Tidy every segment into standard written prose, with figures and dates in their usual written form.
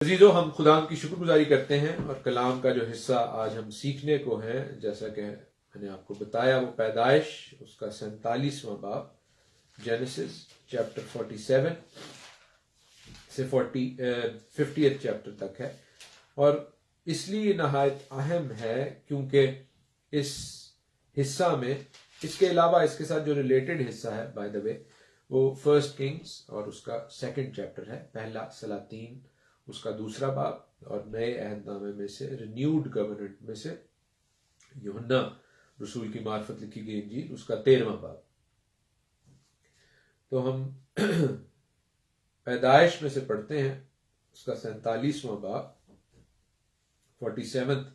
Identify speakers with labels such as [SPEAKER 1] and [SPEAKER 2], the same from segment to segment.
[SPEAKER 1] عزیزو، ہم خدا کی شکر گزاری کرتے ہیں اور کلام کا جو حصہ آج ہم سیکھنے کو ہے، جیسا کہ میں نے آپ کو بتایا، وہ پیدائش اس کا 47واں باب، جینیسس چیپٹر 47 سے 50th چیپٹر تک ہے، اور اس لیے نہایت اہم ہے کیونکہ اس حصہ میں اس کے علاوہ اس کے ساتھ جو ریلیٹڈ حصہ ہے، بائی دا وے، وہ فرسٹ کنگز اور اس کا سیکنڈ چیپٹر ہے، پہلا سلاطین اس کا دوسرا باب، اور نئے عہد نامے میں سے رینیوڈ کورننٹ میں سے یوحنا رسول کی معرفت لکھی گئی انجیل اس کا 13واں باب۔ تو ہم پیدائش میں سے پڑھتے ہیں اس کا 47واں باب، 47th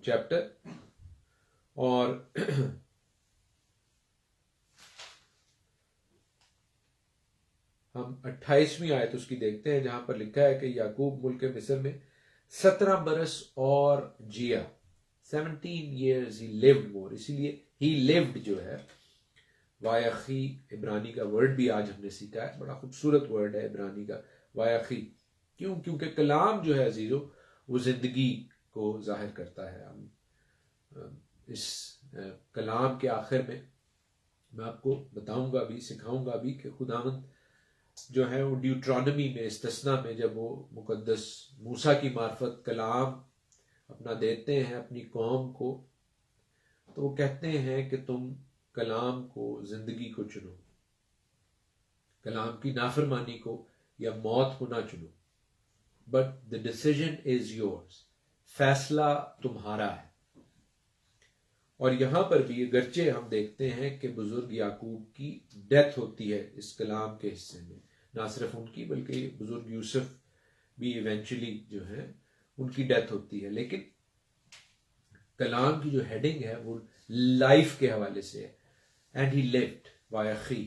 [SPEAKER 1] چیپٹر، اور ہم 28ویں آیت اس کی دیکھتے ہیں، جہاں پر لکھا ہے کہ یعقوب ملک مصر میں 17 برس اور جیا، 17 years he lived more، اسی لیے he lived جو ہے وایخی عبرانی کا ورڈ بھی آج ہم نے سیکھا ہے، بڑا خوبصورت ورڈ ہے عبرانی کا وایخی، کیونکہ کلام جو ہے عزیزو وہ زندگی کو ظاہر کرتا ہے۔ ہم اس کلام کے آخر میں میں آپ کو بتاؤں گا بھی، سکھاؤں گا بھی کہ خداوند جو ہے وہ ڈیوٹرانومی میں، استثنا میں، جب وہ مقدس موسیٰ کی معرفت کلام اپنا دیتے ہیں اپنی قوم کو، تو وہ کہتے ہیں کہ تم کلام کو، زندگی کو چنو، کلام کی نافرمانی کو یا موت کو نہ چنو، but the decision is yours، فیصلہ تمہارا ہے۔ اور یہاں پر بھی اگرچہ ہم دیکھتے ہیں کہ بزرگ یعقوب کی ڈیتھ ہوتی ہے اس کلام کے حصے میں، نہ صرف ان کی بلکہ بزرگ یوسف بھی ایونچولی جو ہے ان کی ڈیتھ ہوتی ہے، لیکن کلام کی جو ہیڈنگ ہے وہ لائف کے حوالے سے ہے، اینڈ ہی لیفٹ وایخی،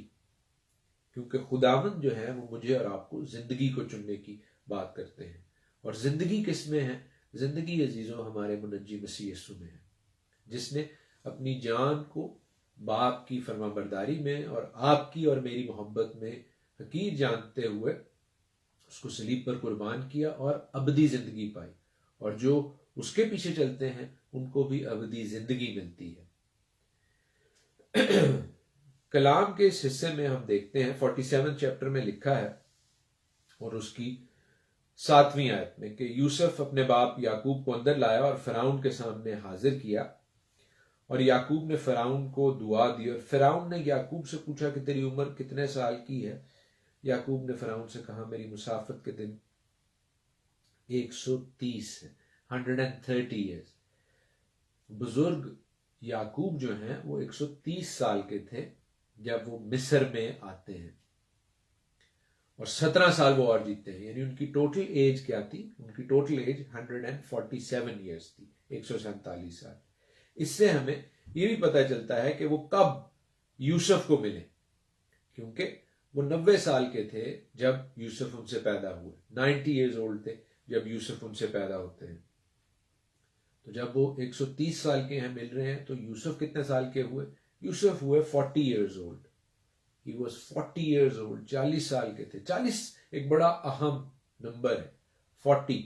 [SPEAKER 1] کیونکہ خداوند جو ہے وہ مجھے اور آپ کو زندگی کو چننے کی بات کرتے ہیں۔ اور زندگی کس میں ہے؟ زندگی عزیزوں ہمارے منجی مسیح یسوع میں ہے، جس نے اپنی جان کو باپ کی فرما برداری میں اور آپ کی اور میری محبت میں حقیر جانتے ہوئے اس کو صلیب پر قربان کیا اور ابدی زندگی پائی، اور جو اس کے پیچھے چلتے ہیں ان کو بھی ابدی زندگی ملتی ہے۔ کلام کے اس حصے میں ہم دیکھتے ہیں 47 چیپٹر میں لکھا ہے، اور اس کی 7ویں آیت میں، کہ یوسف اپنے باپ یعقوب کو اندر لایا اور فرعون کے سامنے حاضر کیا، اور یعقوب نے فرعون کو دعا دی، اور فرعون نے یعقوب سے پوچھا کہ تیری عمر کتنے سال کی ہے؟ یعقوب نے فرعون سے کہا میری مسافت کے دن 130 ہے، 130 years۔ بزرگ یعقوب جو ہیں وہ 130 سال کے تھے جب وہ مصر میں آتے ہیں، اور 17 سال وہ اور جیتے ہیں، یعنی ان کی ٹوٹل ایج کیا تھی؟ ان کی ٹوٹل ایج 147 years تھی، 147 سال۔ اس سے ہمیں یہ بھی پتہ چلتا ہے کہ وہ کب یوسف کو ملے، کیونکہ وہ 90 سال کے تھے جب یوسف ان سے پیدا ہوئے، 90 years old تھے جب یوسف ان سے پیدا ہوتے ہیں۔ تو جب وہ 130 سال کے ہیں مل رہے ہیں، تو یوسف کتنے سال کے ہوئے؟ یوسف ہوئے 40 years old۔ He was 40 years old، 40 سال کے تھے۔ 40 ایک بڑا اہم نمبر ہے، 40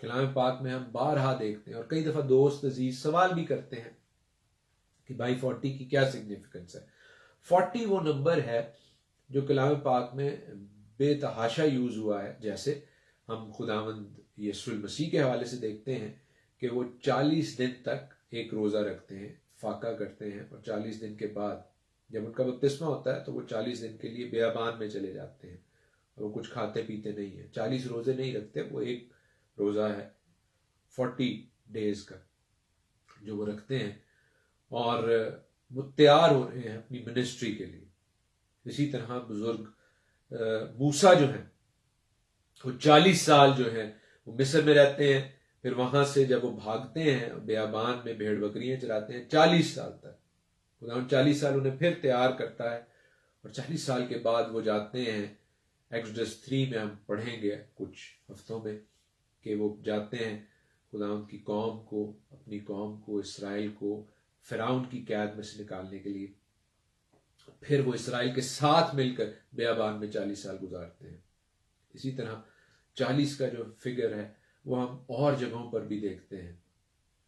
[SPEAKER 1] کلام پاک میں ہم بارہا دیکھتے ہیں، اور کئی دفعہ دوست عزیز سوال بھی کرتے ہیں کہ بھائی 40 کی کیا سگنیفیکنس ہے۔ 40 وہ نمبر ہے جو کلام پاک میں بے تحاشا یوز ہوا ہے، جیسے ہم خداوند یسوع المسیح کے حوالے سے دیکھتے ہیں کہ وہ 40 دن تک ایک روزہ رکھتے ہیں، فاقہ کرتے ہیں، اور 40 دن کے بعد جب ان کا بپتسمہ ہوتا ہے تو وہ 40 دن کے لیے بیابان میں چلے جاتے ہیں، اور وہ کچھ کھاتے پیتے نہیں ہیں، 40 روزے نہیں رکھتے، وہ ایک روزہ ہے 40 days کا جو وہ رکھتے ہیں، اور وہ تیار ہو رہے ہیں اپنی منسٹری کے لیے۔ اسی طرح بزرگ موسیٰ جو ہیں وہ 40 سال جو ہیں وہ مصر میں رہتے ہیں، پھر وہاں سے جب وہ بھاگتے ہیں بیابان میں بھیڑ بکریاں چراتے ہیں 40 سال تک، خدا 40 سال انہیں پھر تیار کرتا ہے، اور 40 سال کے بعد وہ جاتے ہیں۔ ایکسوڈس 3 میں ہم پڑھیں گے کچھ ہفتوں میں کہ وہ جاتے ہیں خدا ان کی قوم کو، اپنی قوم کو، اسرائیل کو فرعون کی قید میں سے نکالنے کے لیے، پھر وہ اسرائیل کے ساتھ مل کر بیابان میں 40 سال گزارتے ہیں۔ اسی طرح 40 کا جو فگر ہے وہ ہم اور جگہوں پر بھی دیکھتے ہیں.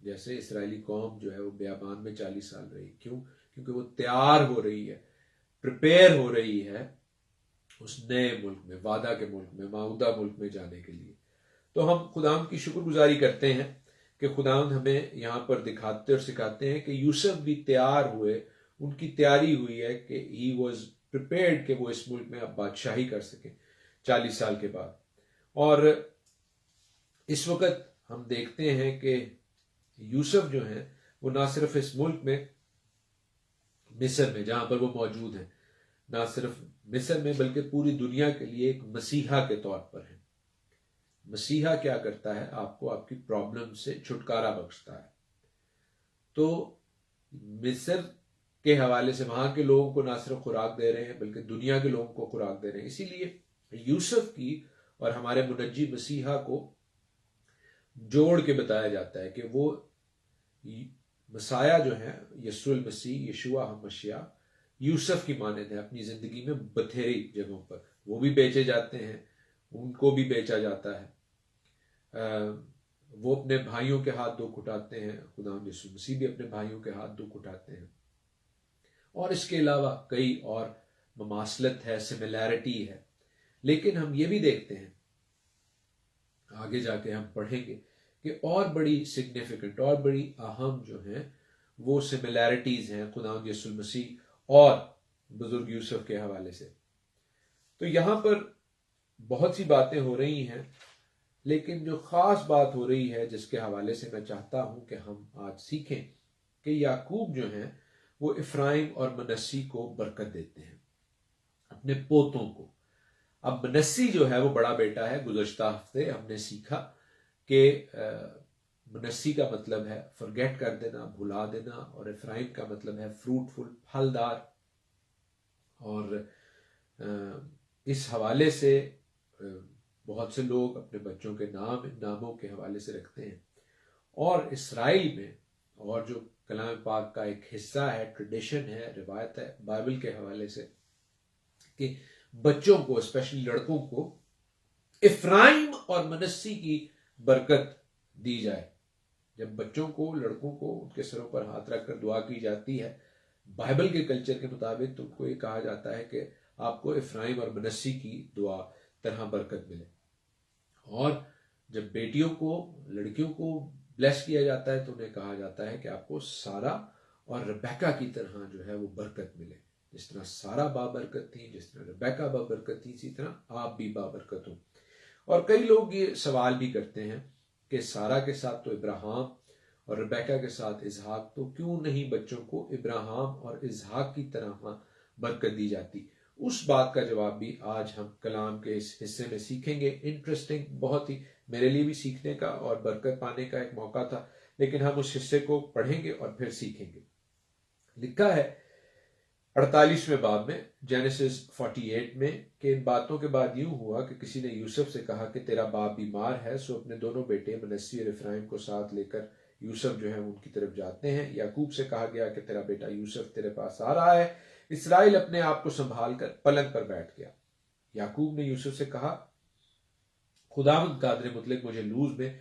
[SPEAKER 1] جیسے اسرائیلی قوم جو ہے وہ بیابان میں 40 سال رہی. کیوں؟ کیونکہ وہ تیار ہو رہی ہے، پریپیئر ہو رہی ہے اس نئے ملک میں، وعدہ کے ملک میں، معاہدہ ملک میں جانے کے لیے. تو ہم خداوند کی شکر گزاری کرتے ہیں کہ خداوند ہمیں یہاں پر دکھاتے اور سکھاتے ہیں کہ یوسف بھی تیار ہوئے، ان کی تیاری ہوئی ہے کہ ہی واز پریپیئرڈ کہ وہ اس ملک میں اب بادشاہی کر سکیں 40 سال کے بعد. اور اس وقت ہم دیکھتے ہیں کہ یوسف جو ہیں وہ نہ صرف اس ملک میں مصر میں جہاں پر وہ موجود ہیں، نہ صرف مصر میں بلکہ پوری دنیا کے لیے ایک مسیحا کے طور پر ہیں. مسیحا کیا کرتا ہے؟ آپ کو آپ کی پرابلم سے چھٹکارا بخشتا ہے. تو مصر کے حوالے سے وہاں کے لوگوں کو نہ صرف خوراک دے رہے ہیں بلکہ دنیا کے لوگوں کو خوراک دے رہے ہیں. اسی لیے یوسف کی اور ہمارے منجی مسیحا کو جوڑ کے بتایا جاتا ہے کہ وہ مسیح جو ہے یسوع المسیح، یشوع ہمشیہ، یوسف کی مانند ہے اپنی زندگی میں بتھیری جگہوں پر. وہ بھی بیچے جاتے ہیں، ان کو بھی بیچا جاتا ہے، وہ اپنے بھائیوں کے ہاتھ دکھ اٹھاتے ہیں، خداوند یسوع مسیح بھی اپنے بھائیوں کے ہاتھ دکھ اٹھاتے ہیں. اور اس کے علاوہ کئی اور مماثلت ہے، سملیرٹی ہے. لیکن ہم یہ بھی دیکھتے ہیں، آگے جا کے ہم پڑھیں گے کہ اور بڑی سگنیفیکنٹ اور بڑی اہم جو ہیں وہ سملیرٹیز ہیں خداوند یسوع مسیح اور بزرگ یوسف کے حوالے سے. تو یہاں پر بہت سی باتیں ہو رہی ہیں، لیکن جو خاص بات ہو رہی ہے جس کے حوالے سے میں چاہتا ہوں کہ ہم آج سیکھیں کہ یعقوب جو ہیں وہ افرائیم اور منسی کو برکت دیتے ہیں، اپنے پوتوں کو. اب منسی جو ہے وہ بڑا بیٹا ہے. گزشتہ ہفتے ہم نے سیکھا کہ منسی کا مطلب ہے فرگیٹ کر دینا، بھلا دینا، اور افرائیم کا مطلب ہے فروٹفل، پھلدار. اور اس حوالے سے بہت سے لوگ اپنے بچوں کے ناموں کے حوالے سے رکھتے ہیں. اور اسرائیل میں، اور جو کلام پاک کا ایک حصہ ہے، ٹریڈیشن ہے، روایت ہے بائبل کے حوالے سے، کہ بچوں کو، اسپیشلی لڑکوں کو، افرائیم اور منسی کی برکت دی جائے. جب بچوں کو، لڑکوں کو ان کے سروں پر ہاتھ رکھ کر دعا کی جاتی ہے بائبل کے کلچر کے مطابق، تو ان کو یہ کہا جاتا ہے کہ آپ کو افرائیم اور منسی کی دعا طرح برکت ملے. اور جب بیٹیوں کو، لڑکیوں کو بلیس کیا جاتا ہے تو انہیں کہا جاتا ہے کہ آپ کو سارا اور ربیکا کی طرح جو ہے وہ برکت ملے. جس طرح سارا بابرکت تھی، جس طرح ربیکا بابرکت تھی، اسی طرح آپ بھی بابرکت ہوں. اور کئی لوگ یہ سوال بھی کرتے ہیں کہ سارا کے ساتھ تو ابراہیم اور ربیکا کے ساتھ اسحاق، تو کیوں نہیں بچوں کو ابراہیم اور اسحاق کی طرح برکت دی جاتی؟ اس بات کا جواب بھی آج ہم کلام کے اس حصے میں سیکھیں گے. انٹرسٹنگ، بہت ہی میرے لیے بھی سیکھنے کا اور برکت پانے کا ایک موقع تھا، لیکن ہم اس حصے کو پڑھیں گے اور پھر سیکھیں گے. لکھا ہے 48ویں باب میں، جینیسس 48 میں، کہ ان باتوں کے بعد یوں ہوا کہ کسی نے یوسف سے کہا کہ تیرا باپ بیمار ہے. سو اپنے دونوں بیٹے منسی اور افرائیم کو ساتھ لے کر یوسف جو ہے ان کی طرف جاتے ہیں. یعقوب سے کہا گیا کہ تیرا بیٹا یوسف تیرے پاس آ رہا ہے. اسرائیل اپنے آپ کو سنبھال کر پلنگ پر بیٹھ گیا. یعقوب نے یوسف سے کہا، خداوند قادر مطلق مجھے لوز میں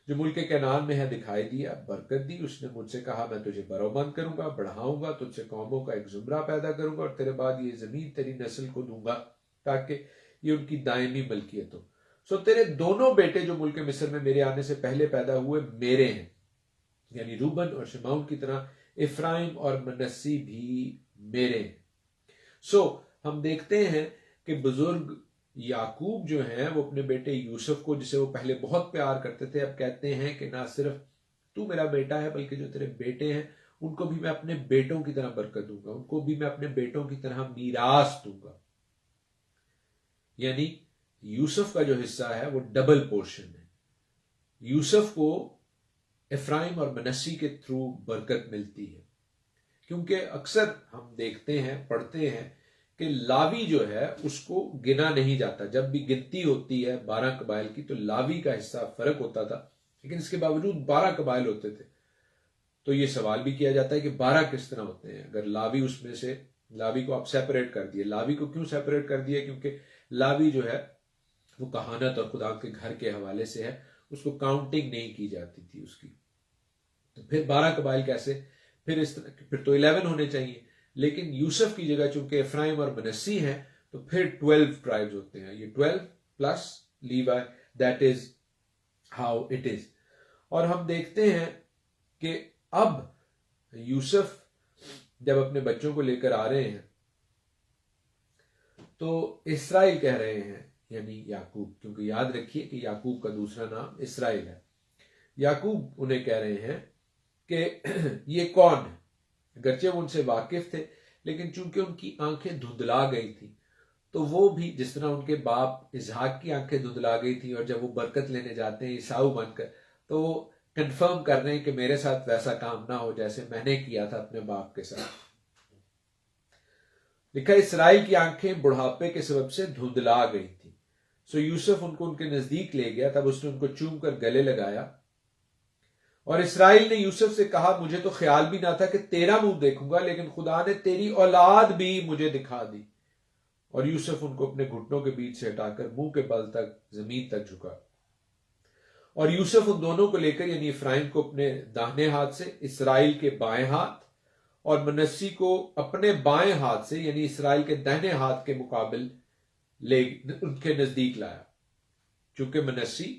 [SPEAKER 1] جو ملک کنعان میں ہے دکھائی دیا، برکت دی. اس نے مجھ سے کہا میں تجھے برومند کروں گا، بڑھاؤں گا، تجھ سے قوموں کا ایک زمرہ پیدا کروں گا، اور تیرے بعد یہ زمین تیری نسل کو دوں گا تاکہ یہ ان کی دائمی ملکیت ہو. سو تیرے دونوں بیٹے جو ملک مصر میں میرے آنے سے پہلے پیدا ہوئے میرے ہیں، یعنی روبن اور شمعون کی طرح افرائیم اور منسی بھی میرے ہیں. سو ہم دیکھتے ہیں کہ بزرگ یعقوب جو ہیں وہ اپنے بیٹے یوسف کو، جسے وہ پہلے بہت پیار کرتے تھے، اب کہتے ہیں کہ نہ صرف تو میرا بیٹا ہے بلکہ جو تیرے بیٹے ہیں ان کو بھی میں اپنے بیٹوں کی طرح برکت دوں گا، ان کو بھی میں اپنے بیٹوں کی طرح میراث دوں گا. یعنی یوسف کا جو حصہ ہے وہ ڈبل پورشن ہے. یوسف کو افرائیم اور منسی کے تھرو برکت ملتی ہے، کیونکہ اکثر ہم دیکھتے ہیں، پڑھتے ہیں کہ لاوی جو ہے اس کو گنا نہیں جاتا. جب بھی گنتی ہوتی ہے 12 قبائل کی تو لاوی کا حصہ فرق ہوتا تھا، لیکن اس کے باوجود 12 قبائل ہوتے تھے. تو یہ سوال بھی کیا جاتا ہے کہ 12 کس طرح ہوتے ہیں؟ اگر لاوی اس میں سے، لاوی کو آپ سیپریٹ کر دیے. لاوی کو کیوں سیپریٹ کر دیا؟ کیونکہ لاوی جو ہے وہ کہانت اور خدا کے گھر کے حوالے سے ہے. اس کو کاؤنٹنگ نہیں کی جاتی تھی اس کی. تو پھر 12 قبائل کیسے؟ پھر اس طرح پھر تو 11 ہونے چاہیے، لیکن یوسف کی جگہ چونکہ افرائیم اور منسی ہیں تو پھر 12 ٹرائبز ہوتے ہیں. یہ 12 plus levy, that is how it is. اور ہم دیکھتے ہیں کہ اب یوسف جب اپنے بچوں کو لے کر آ رہے ہیں تو اسرائیل کہہ رہے ہیں، یعنی یعقوب، کیونکہ یاد رکھیے کہ یعقوب کا دوسرا نام اسرائیل ہے. یعقوب انہیں کہہ رہے ہیں کہ یہ کون ہے؟ اگرچہ وہ ان سے واقف تھے، لیکن چونکہ ان کی آنکھیں دھندلا گئی تھی تو وہ بھی جس طرح ان کے باپ اسحاق کی آنکھیں دھندلا گئی تھی، اور جب وہ برکت لینے جاتے ہیں عیساؤ بن کر تو وہ کنفرم کر رہے ہیں کہ میرے ساتھ ویسا کام نہ ہو جیسے میں نے کیا تھا اپنے باپ کے ساتھ. لکھا اسرائیل کی آنکھیں بڑھاپے کے سبب سے دھندلا گئی تھی. سو یوسف ان کو ان کے نزدیک لے گیا، تب اس نے ان کو چوم کر گلے لگایا. اور اسرائیل نے یوسف سے کہا مجھے تو خیال بھی نہ تھا کہ تیرا منہ دیکھوں گا، لیکن خدا نے تیری اولاد بھی مجھے دکھا دی. اور یوسف ان کو اپنے گھٹنوں کے بیچ سے ہٹا کر منہ کے بل تک زمین تک جھکا. اور یوسف ان دونوں کو لے کر یعنی افرائیم کو اپنے داہنے ہاتھ سے، اسرائیل کے بائیں ہاتھ، اور منسی کو اپنے بائیں ہاتھ سے یعنی اسرائیل کے داہنے ہاتھ کے مقابل ان کے نزدیک لایا. چونکہ منسی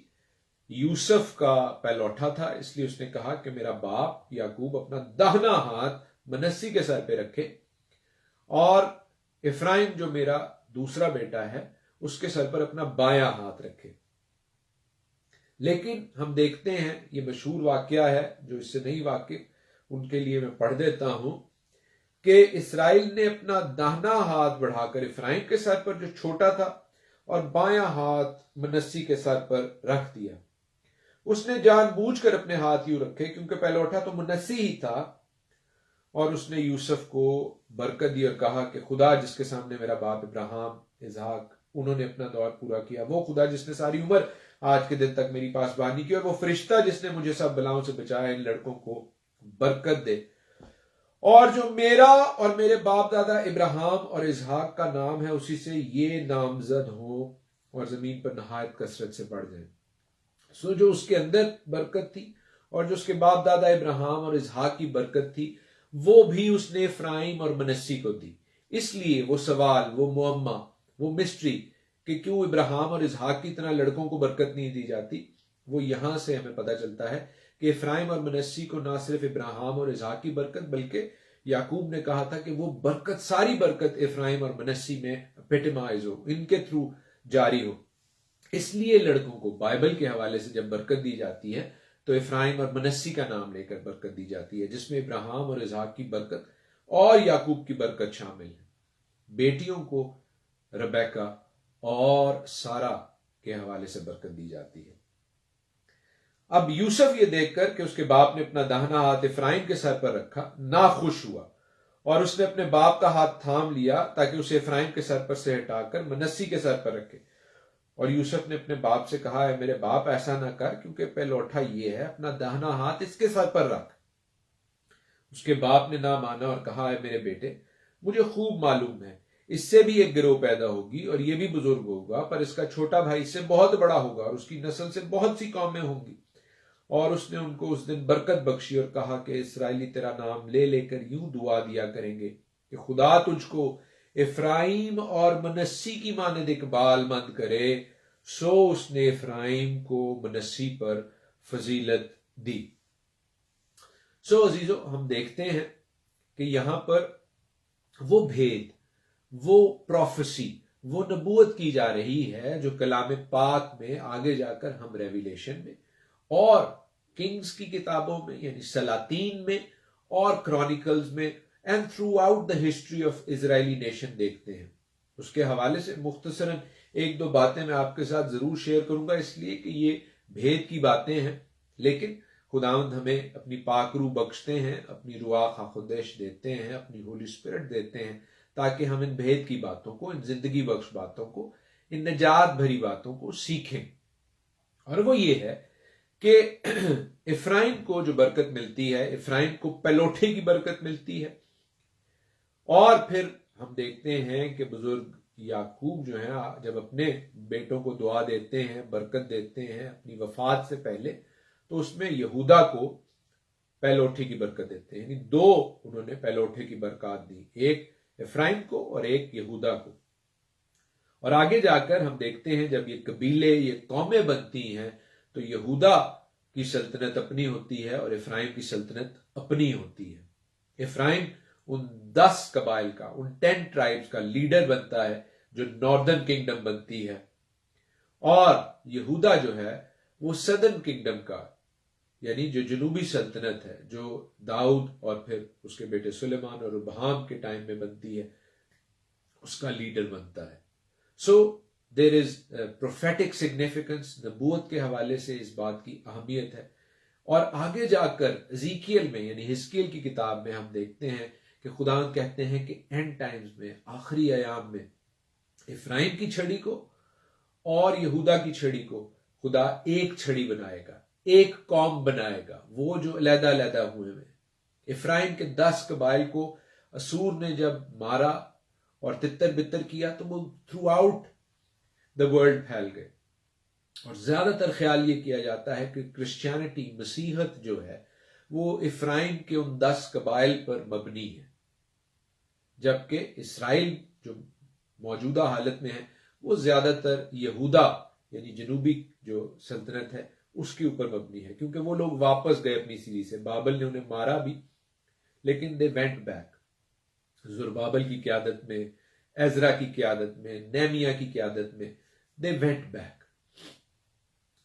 [SPEAKER 1] یوسف کا پہلوٹا تھا، اس لیے اس نے کہا کہ میرا باپ یعقوب اپنا داہنا ہاتھ منسی کے سر پہ رکھے، اور افرائیم جو میرا دوسرا بیٹا ہے اس کے سر پر اپنا بایاں ہاتھ رکھے. لیکن ہم دیکھتے ہیں یہ مشہور واقعہ ہے، جو اس سے نہیں واقف ان کے لیے میں پڑھ دیتا ہوں کہ اسرائیل نے اپنا داہنا ہاتھ بڑھا کر افرائیم کے سر پر جو چھوٹا تھا اور بایاں ہاتھ منسی کے سر پر رکھ دیا. اس نے جان بوجھ کر اپنے ہاتھ یوں رکھے کیونکہ پہلوٹا تو منسی ہی تھا، اور اس نے یوسف کو برکت دی اور کہا کہ خدا جس کے سامنے میرا باپ ابراہیم، اسحاق انہوں نے اپنا دور پورا کیا، وہ خدا جس نے ساری عمر آج کے دن تک میری پاسبانی کی، اور وہ فرشتہ جس نے مجھے سب بلاؤں سے بچایا، ان لڑکوں کو برکت دے. اور جو میرا اور میرے باپ دادا ابراہیم اور اسحاق کا نام ہے اسی سے یہ نامزد ہو اور زمین پر نہایت کثرت سے بڑھ جائیں. سو جو اس کے اندر برکت تھی اور جو اس کے باپ دادا ابراہیم اور اسحاق کی برکت تھی وہ بھی اس نے افرائیم اور منسی کو دی. اس لیے وہ سوال، وہ معمہ، وہ مسٹری کہ کیوں ابراہیم اور اسحاق کی طرح لڑکوں کو برکت نہیں دی جاتی، وہ یہاں سے ہمیں پتہ چلتا ہے کہ افرائیم اور منسی کو نہ صرف ابراہیم اور اسحاق کی برکت بلکہ یعقوب نے کہا تھا کہ وہ برکت، ساری برکت افرائیم اور منسی میں پیٹمائز ہو، ان کے تھرو جاری ہو. اس لیے لڑکوں کو بائبل کے حوالے سے جب برکت دی جاتی ہے تو افرائیم اور منسی کا نام لے کر برکت دی جاتی ہے، جس میں ابراہیم اور اسحاق کی برکت اور یعقوب کی برکت شامل ہے. بیٹیوں کو ربیکہ اور سارا کے حوالے سے برکت دی جاتی ہے. اب یوسف یہ دیکھ کر کہ اس کے باپ نے اپنا داہنا ہاتھ افرائیم کے سر پر رکھا ناخوش ہوا، اور اس نے اپنے باپ کا ہاتھ تھام لیا تاکہ اسے افرائیم کے سر پر سے ہٹا کر منسی کے سر پر رکھے. اور یوسف نے اپنے باپ سے کہا ہے میرے باپ ایسا نہ کر، کیونکہ پہلوٹا یہ ہے، اپنا داہنا ہاتھ اس کے سر پر رکھ. اس کے باپ نے نہ مانا اور کہا ہے میرے بیٹے مجھے خوب معلوم ہے اس سے بھی ایک گروہ پیدا ہوگی اور یہ بھی بزرگ ہوگا، پر اس کا چھوٹا بھائی اس سے بہت بڑا ہوگا اور اس کی نسل سے بہت سی قومیں ہوں گی. اور اس نے ان کو اس دن برکت بخشی اور کہا کہ اسرائیلی تیرا نام لے لے کر یوں دعا دیا کریں گے کہ خدا تجھ کو افرائیم اور منسی کی مانند اقبال مند کرے. سو اس نے افرائیم کو منسی پر فضیلت دی. سو عزیزو ہم دیکھتے ہیں کہ یہاں پر وہ بھید، وہ پروفیسی، وہ نبوت کی جا رہی ہے جو کلام پاک میں آگے جا کر ہم ریویلیشن میں اور کنگز کی کتابوں میں یعنی سلاطین میں اور کرونیکلز میں and through out the history of Israeli nation دیکھتے ہیں. اس کے حوالے سے مختصراً ایک دو باتیں میں آپ کے ساتھ ضرور شیئر کروں گا، اس لیے کہ یہ بھید کی باتیں ہیں، لیکن خداوند ہمیں اپنی پاک روح بخشتے ہیں، اپنی رواق خودش دیتے ہیں، اپنی ہولی اسپرٹ دیتے ہیں تاکہ ہم ان بھید کی باتوں کو، ان زندگی بخش باتوں کو، ان نجات بھری باتوں کو سیکھیں. اور وہ یہ ہے کہ افرائیم کو جو برکت ملتی ہے، افرائیم کو پلوٹے کی برکت ملتی ہے. اور پھر ہم دیکھتے ہیں کہ بزرگ یعقوب جو ہیں جب اپنے بیٹوں کو دعا دیتے ہیں، برکت دیتے ہیں اپنی وفات سے پہلے، تو اس میں یہودا کو پہلوٹھے کی برکت دیتے ہیں، یعنی دو انہوں نے پہلوٹھے کی برکات دی، ایک افرائیم کو اور ایک یہودا کو۔ اور آگے جا کر ہم دیکھتے ہیں جب یہ قبیلے، یہ قومیں بنتی ہیں، تو یہودا کی سلطنت اپنی ہوتی ہے اور افرائیم کی سلطنت اپنی ہوتی ہے۔ افرائیم ان 10 قبائل کا، ان 10 ٹرائبز کا لیڈر بنتا ہے جو ناردرن کنگڈم بنتی ہے، اور یہودا جو ہے وہ سدرن کنگڈم کا، یعنی جو جنوبی سلطنت ہے، جو داؤد اور پھر اس کے بیٹے سلیمان اور ربحام کے ٹائم میں بنتی ہے، اس کا لیڈر بنتا ہے۔ سو دیر از پروفیٹک سگنیفیکنس، نبوت کے حوالے سے اس بات کی اہمیت ہے۔ اور آگے جا کر ازیکیل میں، یعنی حزقیل کی کتاب میں ہم دیکھتے ہیں کہ خداوند کہتے ہیں کہ اینڈ ٹائمز میں، آخری ایام میں، افرائیم کی چھڑی کو اور یہودا کی چھڑی کو خدا ایک چھڑی بنائے گا، ایک قوم بنائے گا، وہ جو علیحدہ علیحدہ ہوئے ہیں۔ افرائیم کے 10 قبائل کو اسور نے جب مارا اور تتر بتر کیا تو وہ تھرو آؤٹ دا ورلڈ پھیل گئے، اور زیادہ تر خیال یہ کیا جاتا ہے کہ کرسچینٹی، مسیحت جو ہے وہ افرائیم کے ان 10 قبائل پر مبنی ہے، جبکہ اسرائیل جو موجودہ حالت میں ہے وہ زیادہ تر یہودا یعنی جنوبی جو سلطنت ہے اس کے اوپر مبنی ہے، کیونکہ وہ لوگ واپس گئے اپنی سیری سے۔ بابل نے انہیں مارا بھی، لیکن دے وینٹ بیک، زربابل کی قیادت میں، عزرا کی قیادت میں، نیمیا کی قیادت میں، they went back.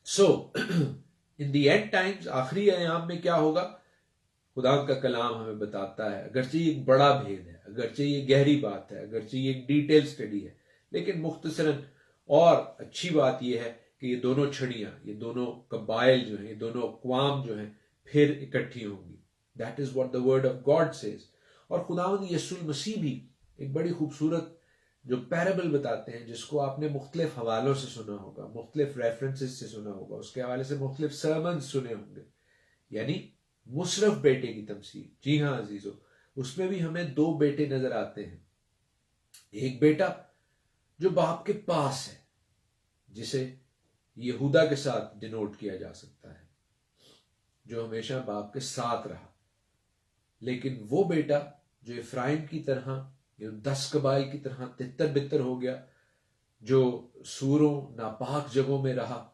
[SPEAKER 1] So in the end Times, آخری ایام میں کیا ہوگا، خدا کا کلام ہمیں بتاتا ہے، اگرچہ یہ ایک بڑا بھید ہے، اگرچہ یہ گہری بات ہے، اگرچہ یہ ایک ڈیٹیل سٹڈی ہے، لیکن مختصراً اور اچھی بات یہ ہے کہ یہ دونوں چھڑیاں، یہ دونوں قبائل جو ہیں، یہ دونوں اقوام جو ہیں پھر اکٹھی ہوں گی۔ That is what the word of God says. اور خداوند یسوع المسیح بھی ایک بڑی خوبصورت جو پیرابل بتاتے ہیں، جس کو آپ نے مختلف حوالوں سے سنا ہوگا، مختلف ریفرنسز سے سنا ہوگا، اس کے حوالے سے مختلف سرمنز سنے ہوں گے، یعنی مصرف بیٹے کی تمثیل۔ جی ہاں عزیزو، اس میں بھی ہمیں 2 بیٹے نظر آتے ہیں، ایک بیٹا جو باپ کے پاس ہے، جسے یہودا کے ساتھ ڈینوٹ کیا جا سکتا ہے، جو ہمیشہ باپ کے ساتھ رہا، لیکن وہ بیٹا جو افرائیم کی طرح، 10 قبائل کی طرح تتر بتر ہو گیا، جو سوروں ناپاک جگہوں میں رہا،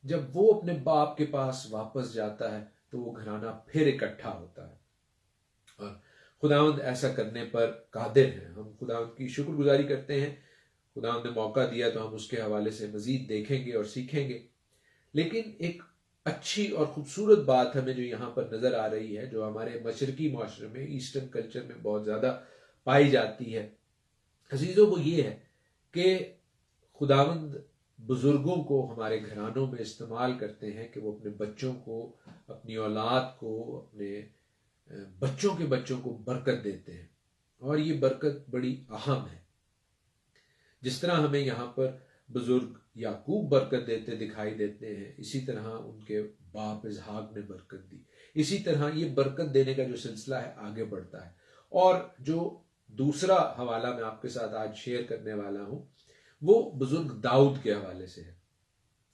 [SPEAKER 1] جب وہ اپنے باپ کے پاس واپس جاتا ہے تو وہ گھرانہ پھر اکٹھا ہوتا ہے، اور خداوند ایسا کرنے پر قادر ہے۔ ہم خداوند کی شکر گزاری کرتے ہیں، خداوند نے موقع دیا تو ہم اس کے حوالے سے مزید دیکھیں گے اور سیکھیں گے۔ لیکن ایک اچھی اور خوبصورت بات ہمیں جو یہاں پر نظر آ رہی ہے، جو ہمارے مشرقی معاشرے میں، ایسٹرن کلچر میں بہت زیادہ پائی جاتی ہے عزیزوں، وہ یہ ہے کہ خداوند بزرگوں کو ہمارے گھرانوں میں استعمال کرتے ہیں کہ وہ اپنے بچوں کو، اپنی اولاد کو، اپنے بچوں کے بچوں کو برکت دیتے ہیں، اور یہ برکت بڑی اہم ہے۔ جس طرح ہمیں یہاں پر بزرگ یعقوب برکت دیتے دکھائی دیتے ہیں، اسی طرح ان کے باپ اسحاق نے برکت دی، اسی طرح یہ برکت دینے کا جو سلسلہ ہے آگے بڑھتا ہے۔ اور جو دوسرا حوالہ میں آپ کے ساتھ آج شیئر کرنے والا ہوں، وہ بزرگ داؤد کے حوالے سے ہے۔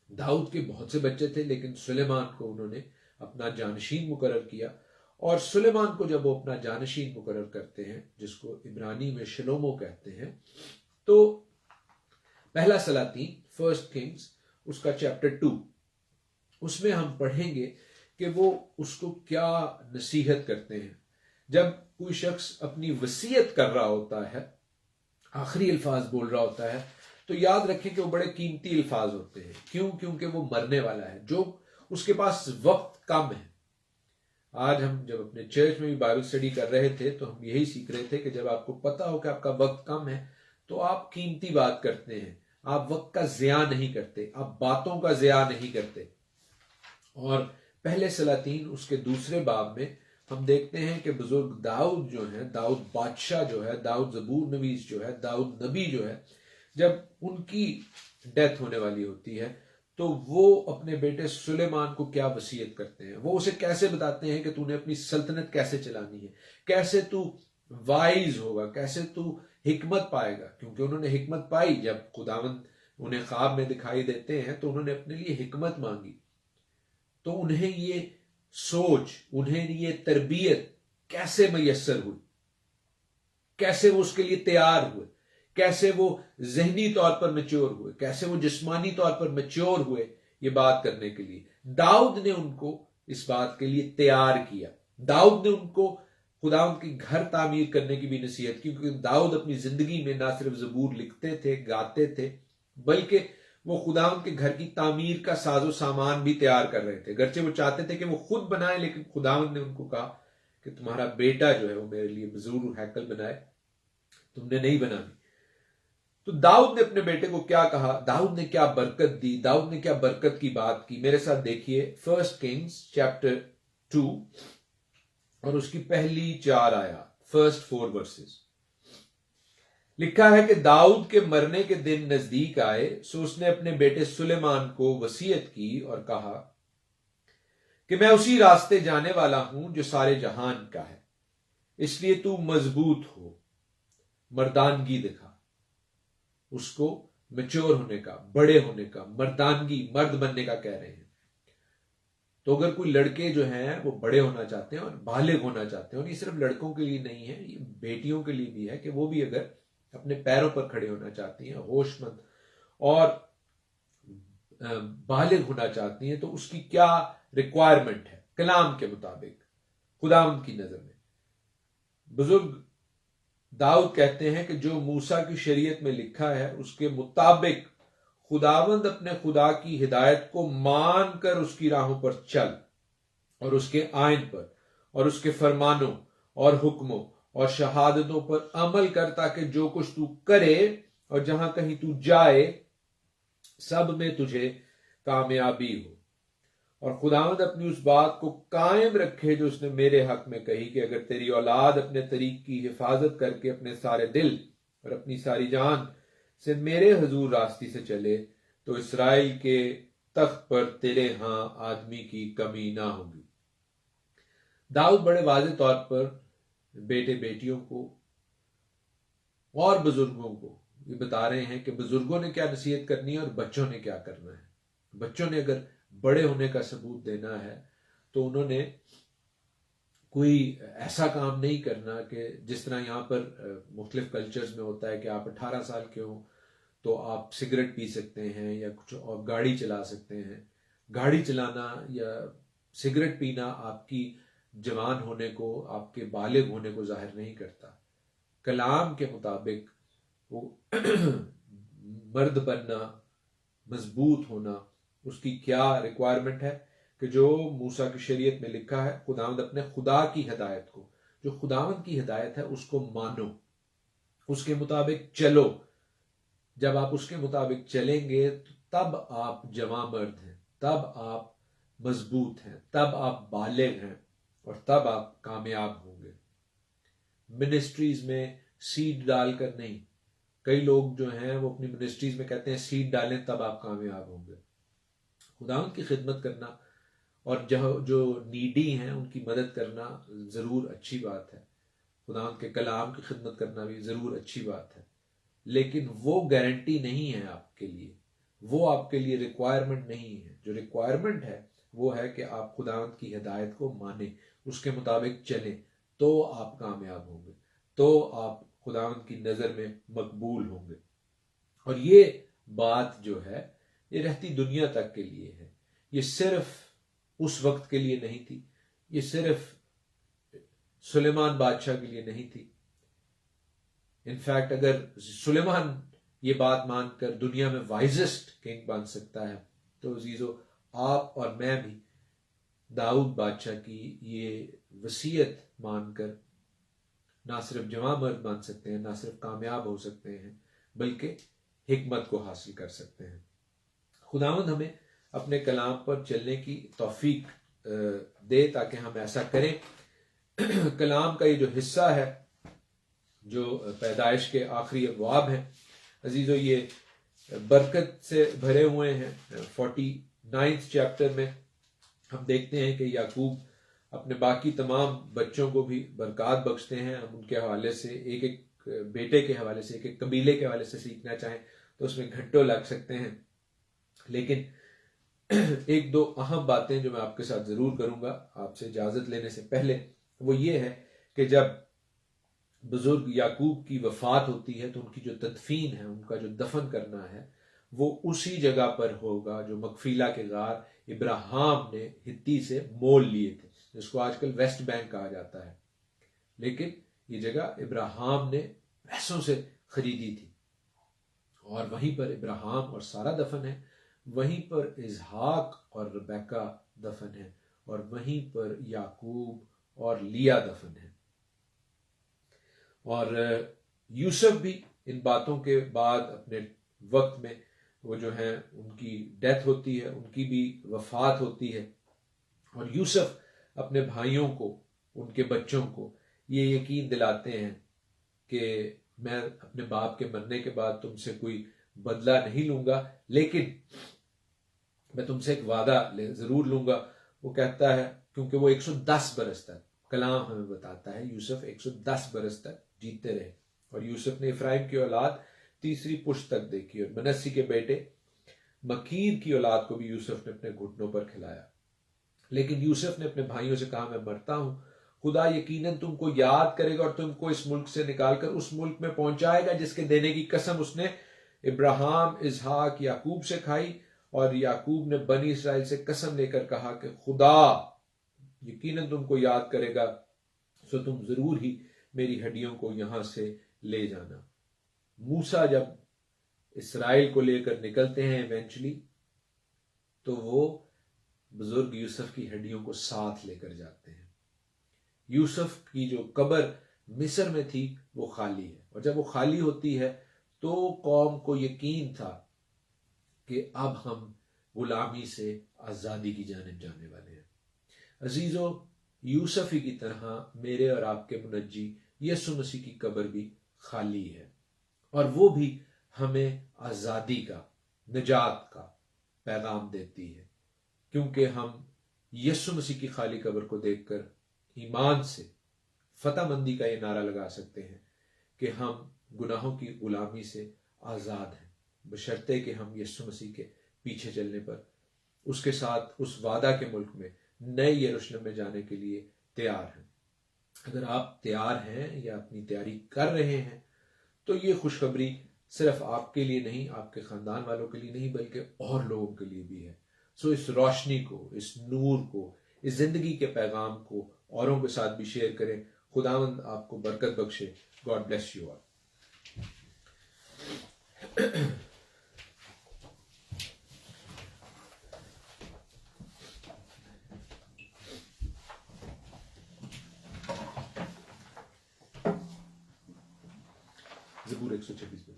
[SPEAKER 1] داؤد کے بہت سے بچے تھے، لیکن سلیمان کو انہوں نے اپنا جانشین مقرر کیا، اور سلیمان کو جب وہ اپنا جانشین مقرر کرتے ہیں، جس کو عبرانی میں شلومو کہتے ہیں، تو پہلا سلاطین، فرسٹ کنگز، اس کا چیپٹر 2، اس میں ہم پڑھیں گے کہ وہ اس کو کیا نصیحت کرتے ہیں۔ جب کوئی شخص اپنی وصیت کر رہا ہوتا ہے، آخری الفاظ بول رہا ہوتا ہے، تو یاد رکھیں کہ وہ بڑے قیمتی الفاظ ہوتے ہیں۔ کیوں؟ کیونکہ وہ مرنے والا ہے، جو اس کے پاس وقت کم ہے۔ آج ہم جب اپنے چرچ میں بھی بائبل اسٹڈی کر رہے تھے تو ہم یہی سیکھ رہے تھے کہ جب آپ کو پتا ہو کہ آپ کا وقت کم ہے تو آپ قیمتی بات کرتے ہیں، آپ وقت کا ضیاع نہیں کرتے، آپ باتوں کا ضیاع نہیں کرتے۔ اور پہلے سلاطین اس کے دوسرے باب میں ہم دیکھتے ہیں کہ بزرگ داؤد جو ہیں، داؤد بادشاہ جو ہے، داؤد زبور نویس جو ہے، داؤد نبی جو ہے، جب ان کی ڈیتھ ہونے والی ہوتی ہے تو وہ اپنے بیٹے سلیمان کو کیا وصیت کرتے ہیں، وہ اسے کیسے بتاتے ہیں کہ تو نے اپنی سلطنت کیسے چلانی ہے، کیسے تو وائز ہوگا، کیسے تو حکمت پائے گا، کیونکہ انہوں نے حکمت پائی. جب خداوند انہیں خواب میں دکھائی دیتے ہیں تو انہوں نے اپنے لیے حکمت مانگی، تو انہیں یہ سوچ، انہیں یہ تربیت کیسے میسر ہوئی، کیسے وہ اس کے لیے تیار ہوئے، کیسے وہ ذہنی طور پر میچور ہوئے، کیسے وہ جسمانی طور پر میچور ہوئے یہ بات کرنے کے لیے. داؤد نے ان کو اس بات کے لیے تیار کیا. داؤد نے ان کو خداوند کے گھر تعمیر کرنے کی بھی نصیحت کی، کیونکہ داؤد اپنی زندگی میں نہ صرف زبور لکھتے تھے، گاتے تھے، بلکہ وہ خداوند کے گھر کی تعمیر کا ساز و سامان بھی تیار کر رہے تھے. گرچہ وہ چاہتے تھے کہ وہ خود بنائیں، لیکن خداوند نے ان کو کہا کہ تمہارا بیٹا جو ہے وہ میرے لیے ضرور ہیکل بنائے، تم نے نہیں بنانی. تو داؤد نے اپنے بیٹے کو کیا کہا، داؤد نے کیا برکت دی، داؤد نے کیا برکت کی بات کی. میرے ساتھ دیکھیے 1 Kings chapter 2 اور اس کی پہلی 4 آیات، فرسٹ 4 verses. لکھا ہے کہ داؤد کے مرنے کے دن نزدیک آئے، سو اس نے اپنے بیٹے سلیمان کو وصیت کی اور کہا کہ میں اسی راستے جانے والا ہوں جو سارے جہان کا ہے، اس لیے تو مضبوط ہو، مردانگی دکھا. اس کو میچور ہونے کا، بڑے ہونے کا، مردانگی، مرد بننے کا کہہ رہے ہیں. تو اگر کوئی لڑکے جو ہیں وہ بڑے ہونا چاہتے ہیں اور بالغ ہونا چاہتے ہیں، اور یہ صرف لڑکوں کے لیے نہیں ہے، یہ بیٹیوں کے لیے بھی ہے کہ وہ بھی اگر اپنے پیروں پر کھڑے ہونا چاہتی ہیں، ہوش مند اور بالغ ہونا چاہتی ہیں، تو اس کی کیا ریکوائرمنٹ ہے کلام کے مطابق خداوند کی نظر میں. بزرگ داؤد کہتے ہیں کہ جو موسیٰ کی شریعت میں لکھا ہے اس کے مطابق خداوند اپنے خدا کی ہدایت کو مان کر اس کی راہوں پر چل، اور اس کے آئین پر اور اس کے فرمانوں اور حکموں اور شہادتوں پر عمل کر، تاکہ جو کچھ تو کرے اور جہاں کہیں تو جائے سب میں تجھے کامیابی ہو. اور خداوند اپنی اس بات کو قائم رکھے جو اس نے میرے حق میں کہی کہ اگر تیری اولاد اپنے طریق کی حفاظت کر کے اپنے سارے دل اور اپنی ساری جان سے میرے حضور راستی سے چلے تو اسرائیل کے تخت پر تیرے ہاں آدمی کی کمی نہ ہوگی. داؤد بڑے واضح طور پر بیٹے بیٹیوں کو اور بزرگوں کو یہ بتا رہے ہیں کہ بزرگوں نے کیا نصیحت کرنی ہے اور بچوں نے کیا کرنا ہے. بچوں نے اگر بڑے ہونے کا ثبوت دینا ہے تو انہوں نے کوئی ایسا کام نہیں کرنا کہ جس طرح یہاں پر مختلف کلچرز میں ہوتا ہے کہ آپ 18 سال کے ہوں تو آپ سگریٹ پی سکتے ہیں یا کچھ اور گاڑی چلا سکتے ہیں. گاڑی چلانا یا سگریٹ پینا آپ کی جوان ہونے کو، آپ کے بالغ ہونے کو ظاہر نہیں کرتا. کلام کے مطابق وہ مرد بننا، مضبوط ہونا، اس کی کیا ریکوائرمنٹ ہے کہ جو موسیٰ کی شریعت میں لکھا ہے، خداوند اپنے خدا کی ہدایت کو، جو خداوند کی ہدایت ہے اس کو مانو، اس کے مطابق چلو. جب آپ اس کے مطابق چلیں گے تو تب آپ جواں مرد ہیں، تب آپ مضبوط ہیں، تب آپ بالغ ہیں اور تب آپ کامیاب ہوں گے. منسٹریز میں سیڈ ڈال کر نہیں. کئی لوگ جو ہیں وہ اپنی منسٹریز میں کہتے ہیں سیڈ ڈالیں تب آپ کامیاب ہوں گے. خداوند کی خدمت کرنا اور جو نیڈی ہیں ان کی مدد کرنا ضرور اچھی بات ہے. خداوند کے کلام کی خدمت کرنا بھی ضرور اچھی بات ہے، لیکن وہ گارنٹی نہیں ہے آپ کے لیے، وہ آپ کے لیے ریکوائرمنٹ نہیں ہے. جو ریکوائرمنٹ ہے وہ ہے کہ آپ خداوند کی ہدایت کو مانیں، اس کے مطابق چلیں، تو آپ کامیاب ہوں گے، تو آپ خداوند کی نظر میں مقبول ہوں گے. اور یہ بات جو ہے یہ رہتی دنیا تک کے لیے ہے. یہ صرف اس وقت کے لیے نہیں تھی، یہ صرف سلیمان بادشاہ کے لیے نہیں تھی. انفیکٹ اگر سلیمان یہ بات مان کر دنیا میں وائزسٹ کنگ بن سکتا ہے تو عزیزو آپ اور میں بھی داؤد بادشاہ کی یہ وصیت مان کر نہ صرف جواں مرد بن سکتے ہیں، نہ صرف کامیاب ہو سکتے ہیں، بلکہ حکمت کو حاصل کر سکتے ہیں. خداوند ہمیں اپنے کلام پر چلنے کی توفیق دے تاکہ ہم ایسا کریں. کلام کا یہ جو حصہ ہے جو پیدائش کے آخری ابواب ہیں عزیزو، یہ برکت سے بھرے ہوئے ہیں. 49 چیپٹر میں ہم دیکھتے ہیں کہ یعقوب اپنے باقی تمام بچوں کو بھی برکات بخشتے ہیں. ہم ان کے حوالے سے ایک ایک ایک بیٹے کے حوالے سے، ایک قبیلے کے حوالے سے سیکھنا چاہیں تو اس میں گھنٹوں لگ سکتے ہیں. لیکن ایک دو اہم باتیں جو میں آپ کے ساتھ ضرور کروں گا آپ سے اجازت لینے سے پہلے، وہ یہ ہے کہ جب بزرگ یعقوب کی وفات ہوتی ہے تو ان کی جو تدفین ہے، ان کا جو دفن کرنا ہے، وہ اسی جگہ پر ہوگا جو مغفیلہ کے غار ابراہیم نے ہتی سے مول لیے تھے، جس کو آج کل ویسٹ بینک کہا جاتا ہے. لیکن یہ جگہ ابراہیم نے پیسوں سے خریدی تھی، اور وہیں پر ابراہیم اور سارہ دفن ہے، وہیں پر اسحاق اور ربیکہ دفن ہے، اور وہیں پر یعقوب اور لیا دفن ہے. اور یوسف بھی ان باتوں کے بعد اپنے وقت میں وہ جو ہیں ان کی ڈیتھ ہوتی ہے، ان کی بھی وفات ہوتی ہے. اور یوسف اپنے بھائیوں کو، ان کے بچوں کو یہ یقین دلاتے ہیں کہ میں اپنے باپ کے مرنے کے بعد تم سے کوئی بدلہ نہیں لوں گا، لیکن میں تم سے ایک وعدہ ضرور لوں گا. وہ کہتا ہے، کیونکہ وہ 110 برس تک، کلام ہمیں بتاتا ہے یوسف 110 برس تک جیتے رہے، اور یوسف نے افرایم کی اولاد تیسری پشت تک دیکھی، اور منسی کے بیٹے مکیر کی اولاد کو بھی یوسف نے اپنے گھٹنوں پر کھلایا. لیکن یوسف نے اپنے بھائیوں سے کہا، میں مرتا ہوں، خدا یقیناً تم کو یاد کرے گا اور تم کو اس ملک سے نکال کر اس ملک میں پہنچائے گا جس کے دینے کی قسم اس نے ابراہیم، اسحاق، یعقوب سے کھائی. اور یعقوب نے بنی اسرائیل سے قسم لے کر کہا کہ خدا یقیناً تم کو یاد کرے گا، سو تم ضرور ہی میری ہڈیوں کو یہاں سے لے جانا. موسیٰ جب اسرائیل کو لے کر نکلتے ہیں ایونچولی، تو وہ بزرگ یوسف کی ہڈیوں کو ساتھ لے کر جاتے ہیں. یوسف کی جو قبر مصر میں تھی وہ خالی ہے، اور جب وہ خالی ہوتی ہے تو قوم کو یقین تھا کہ اب ہم غلامی سے آزادی کی جانب جانے والے ہیں. عزیزو، یوسف ہی کی طرح میرے اور آپ کے منجی یسوع مسیح کی قبر بھی خالی ہے، اور وہ بھی ہمیں آزادی کا، نجات کا پیغام دیتی ہے، کیونکہ ہم یسوع مسیح کی خالی قبر کو دیکھ کر ایمان سے فتح مندی کا یہ نعرہ لگا سکتے ہیں کہ ہم گناہوں کی غلامی سے آزاد ہیں، بشرطے کہ ہم یسوع مسیح کے پیچھے چلنے پر اس کے ساتھ اس وعدہ کے ملک میں، نئے یروشلم میں جانے کے لیے تیار ہیں. اگر آپ تیار ہیں یا اپنی تیاری کر رہے ہیں تو یہ خوشخبری صرف آپ کے لیے نہیں، آپ کے خاندان والوں کے لیے نہیں، بلکہ اور لوگوں کے لیے بھی ہے. سو اس روشنی کو، اس نور کو، اس زندگی کے پیغام کو اوروں کے ساتھ بھی شیئر کریں. خداوند آپ کو برکت بخشے. God bless you all. زبور 126 میں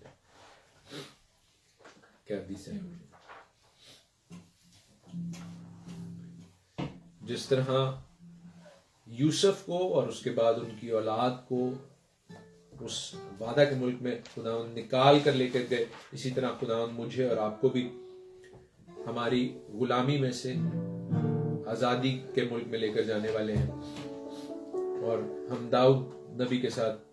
[SPEAKER 1] کیا حدیث ہے؟ جس طرح یوسف کو اور اس کے بعد ان کی اولاد کو اس وعدہ کے ملک میں خداوند نکال کر لے کر گئے، اسی طرح خداوند مجھے اور آپ کو بھی ہماری غلامی میں سے آزادی کے ملک میں لے کر جانے والے ہیں. اور ہم داؤد نبی کے ساتھ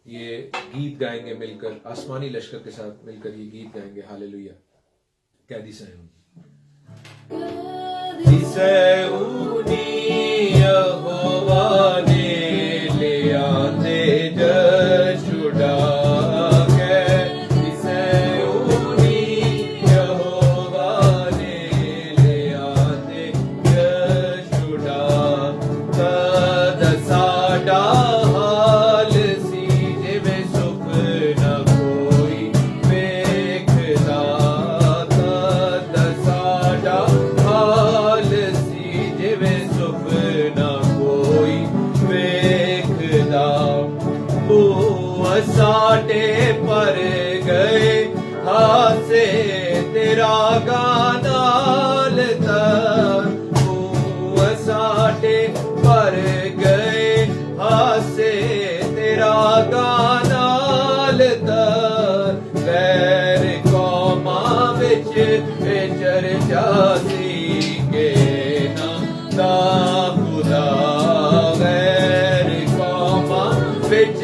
[SPEAKER 1] یہ گیت گائیں گے مل کر، آسمانی لشکر کے ساتھ مل کر یہ گیت گائیں گے. ہاللیلویا. قیدی صہیون یہوہ نے لیا تیج چھڑا، قیدی صہیونی یہوہ نے لیا تیج چھڑا. قد ساڈا ساٹے پر گئے ہاسے تیرا گانا لتا، ساٹے پر گئے ہاسے تیرا گانا لتا. غیر قوماں وچ چرچا سی کے نام دا خدا، غیر قوماں وچ